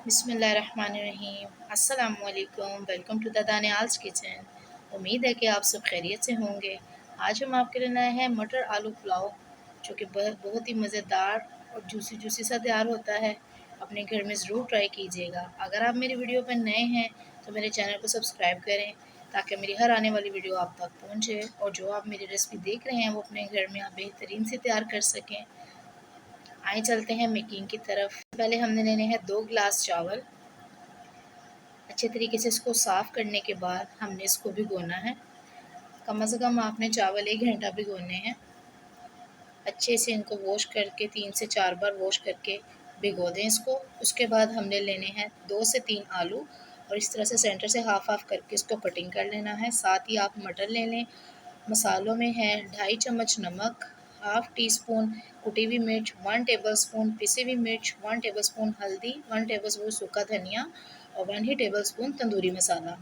बिस्मिल्लाहिर्रहमानिर्रहीम। अस्सलामुअलैकुम। Welcome to the Daniyal's kitchen. उम्मीद है कि आप सब खैरियत से होंगे। आज हम आपके लिए लाए हैं मटर आलू पुलाव, जो कि बहुत ही मज़ेदार और जूसी जूसी सा तैयार होता है। अपने घर में ज़रूर ट्राई कीजिएगा। अगर आप मेरी वीडियो पर नए हैं तो मेरे चैनल को सब्सक्राइब करें ताकि मेरी हर आने वाली वीडियो आप तक पहुँचे, और जो आप मेरी रेसिपी देख रहे हैं वो अपने घर में आप बेहतरीन से तैयार कर सकें। आइए चलते हैं मेकिंग की तरफ। पहले हमने लेने हैं 2 गिलास चावल। अच्छे तरीके से इसको साफ़ करने के बाद हमने इसको भिगोना है। कम से कम आपने चावल 1 घंटा भिगोने हैं। अच्छे से इनको वॉश करके 3 से 4 बार वॉश करके भिगो दें इसको। उसके बाद हमने लेने हैं 2 से 3 आलू, और इस तरह से सेंटर से हाफ हाफ करके इसको कटिंग कर लेना है। साथ ही आप मटर ले लें। मसालों में है 2.5 चम्मच नमक, हाफ़ टी स्पून कुटी हुई मिर्च, 1 टेबलस्पून पिसी हुई मिर्च, 1 टेबलस्पून हल्दी, 1 टेबलस्पून सूखा धनिया और 1 ही टेबलस्पून तंदूरी मसाला।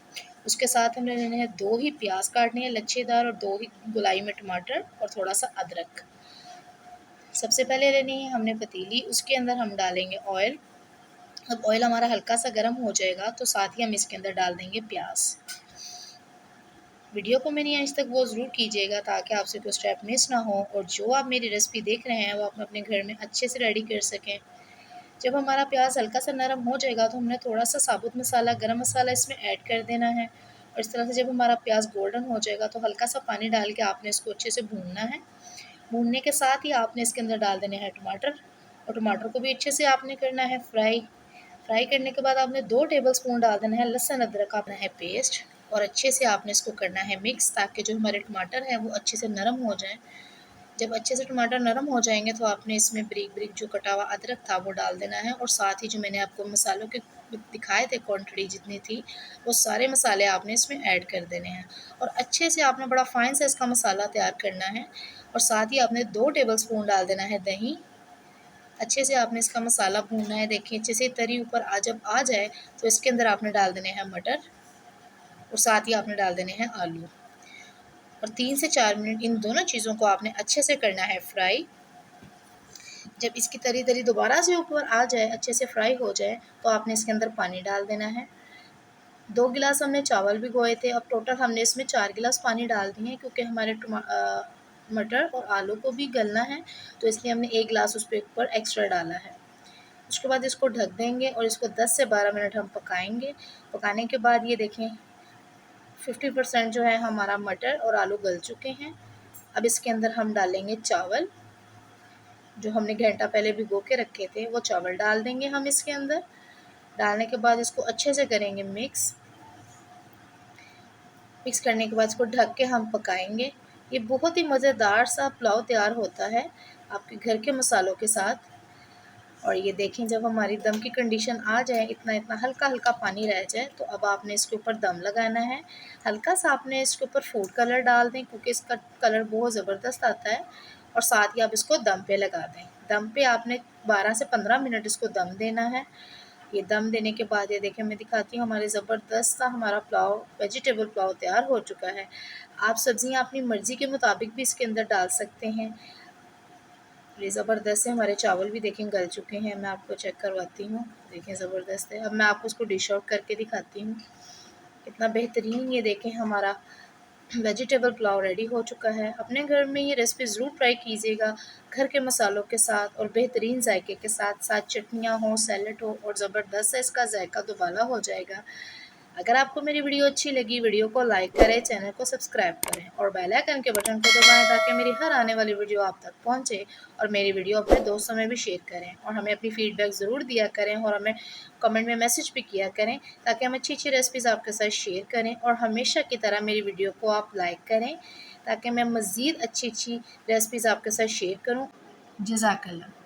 उसके साथ हमने लेने हैं 2 ही प्याज काटने हैं लच्छेदार, और 2 ही गोलाई में टमाटर और थोड़ा सा अदरक। सबसे पहले लेनी है हमने पतीली, उसके अंदर हम डालेंगे ऑयल। अब ऑयल हमारा हल्का सा गर्म हो जाएगा तो साथ ही हम इसके अंदर डाल देंगे प्याज। वीडियो को मेरी अंत तक वो ज़रूर कीजिएगा ताकि आपसे कोई स्टेप मिस ना हो, और जो आप मेरी रेसिपी देख रहे हैं वो आप अपने घर में अच्छे से रेडी कर सकें। जब हमारा प्याज हल्का सा नरम हो जाएगा तो हमने थोड़ा सा साबुत मसाला, गरम मसाला इसमें ऐड कर देना है। और इस तरह से जब हमारा प्याज गोल्डन हो जाएगा तो हल्का सा पानी डाल के आपने इसको अच्छे से भूनना है। भूनने के साथ ही आपने इसके अंदर डाल देने हैं टमाटर, और टमाटर को भी अच्छे से आपने करना है फ्राई। फ्राई करने के बाद आपने 2 टेबलस्पून डाल देना है लहसुन अदरक का अपना है पेस्ट, और अच्छे से आपने इसको करना है मिक्स, ताकि जो हमारे टमाटर हैं वो अच्छे से नरम हो जाएं। जब अच्छे से टमाटर नरम हो जाएंगे तो आपने इसमें ब्रीक ब्रीक जो कटा हुआ अदरक था वो डाल देना है, और साथ ही जो मैंने आपको मसालों के दिखाए थे क्वांटिटी जितनी थी वो सारे मसाले आपने इसमें ऐड कर देने हैं। और अच्छे से आपने बड़ा फाइन से इसका मसाला तैयार करना है। और साथ ही आपने 2 टेबलस्पून डाल देना है दही। अच्छे से आपने इसका मसाला भूनना है। देखिए अच्छे से तरी ऊपर जब आ जाए तो इसके अंदर आपने डाल देने हैं मटर, और साथ ही आपने डाल देने हैं आलू, और 3 से 4 मिनट इन दोनों चीज़ों को आपने अच्छे से करना है फ्राई। जब इसकी तरी तरी दोबारा से ऊपर आ जाए, अच्छे से फ्राई हो जाए, तो आपने इसके अंदर पानी डाल देना है। 2 गिलास हमने चावल भिगोए थे, अब टोटल हमने इसमें 4 गिलास पानी डाल दिए हैं, क्योंकि हमारे मटर और आलू को भी गलना है, तो इसलिए हमने 1 गिलास उस पे ऊपर एक्स्ट्रा डाला है। उसके बाद इसको ढक देंगे और इसको 10 से 12 मिनट हम पकाएंगे। पकाने के बाद ये देखें 50% जो है हमारा मटर और आलू गल चुके हैं। अब इसके अंदर हम डालेंगे चावल, जो हमने घंटा पहले भिगो के रखे थे वो चावल डाल देंगे हम इसके अंदर। डालने के बाद इसको अच्छे से करेंगे मिक्स। मिक्स करने के बाद इसको ढक के हम पकाएंगे। ये बहुत ही मज़ेदार सा पुलाव तैयार होता है आपके घर के मसालों के साथ। और ये देखें जब हमारी दम की कंडीशन आ जाए, इतना इतना हल्का हल्का पानी रह जाए, तो अब आपने इसके ऊपर दम लगाना है। हल्का सा आपने इसके ऊपर फूड कलर डाल दें, क्योंकि इसका कलर बहुत ज़बरदस्त आता है। और साथ ही आप इसको दम पे लगा दें। दम पे आपने 12 से 15 मिनट इसको दम देना है। ये दम देने के बाद ये देखें मैं दिखाती हूँ, हमारे ज़बरदस्त सा हमारा पुलाव, वेजिटेबल पुलाव तैयार हो चुका है। आप सब्ज़ियाँ अपनी मर्ज़ी के मुताबिक भी इसके अंदर डाल सकते हैं। ये ज़बरदस्त है। हमारे चावल भी देखें गल चुके हैं। मैं आपको चेक करवाती हूँ। देखें ज़बरदस्त है। अब मैं आपको उसको डिश आउट करके दिखाती हूँ। कितना बेहतरीन ये देखें हमारा वेजिटेबल पुलाव रेडी हो चुका है। अपने घर में ये रेसिपी ज़रूर ट्राई कीजिएगा, घर के मसालों के साथ और बेहतरीन जायके के साथ। साथ चटनियाँ हो, सैलड हो, और ज़बरदस्त है इसका जायका दुबाला हो जाएगा। अगर आपको मेरी वीडियो अच्छी लगी, वीडियो को लाइक करें, चैनल को सब्सक्राइब करें और बेल आइकन के बटन को दबाएं, ताकि मेरी हर आने वाली वीडियो आप तक पहुंचे। और मेरी वीडियो अपने दोस्तों में भी शेयर करें, और हमें अपनी फीडबैक ज़रूर दिया करें, और हमें कमेंट में मैसेज भी किया करें, ताकि हम अच्छी अच्छी रेसिपीज़ आपके साथ शेयर करें। और हमेशा की तरह मेरी वीडियो को आप लाइक करें, ताकि मैं मज़ीद अच्छी अच्छी रेसिपीज़ आपके साथ शेयर करूँ। जज़ाकल्लाह।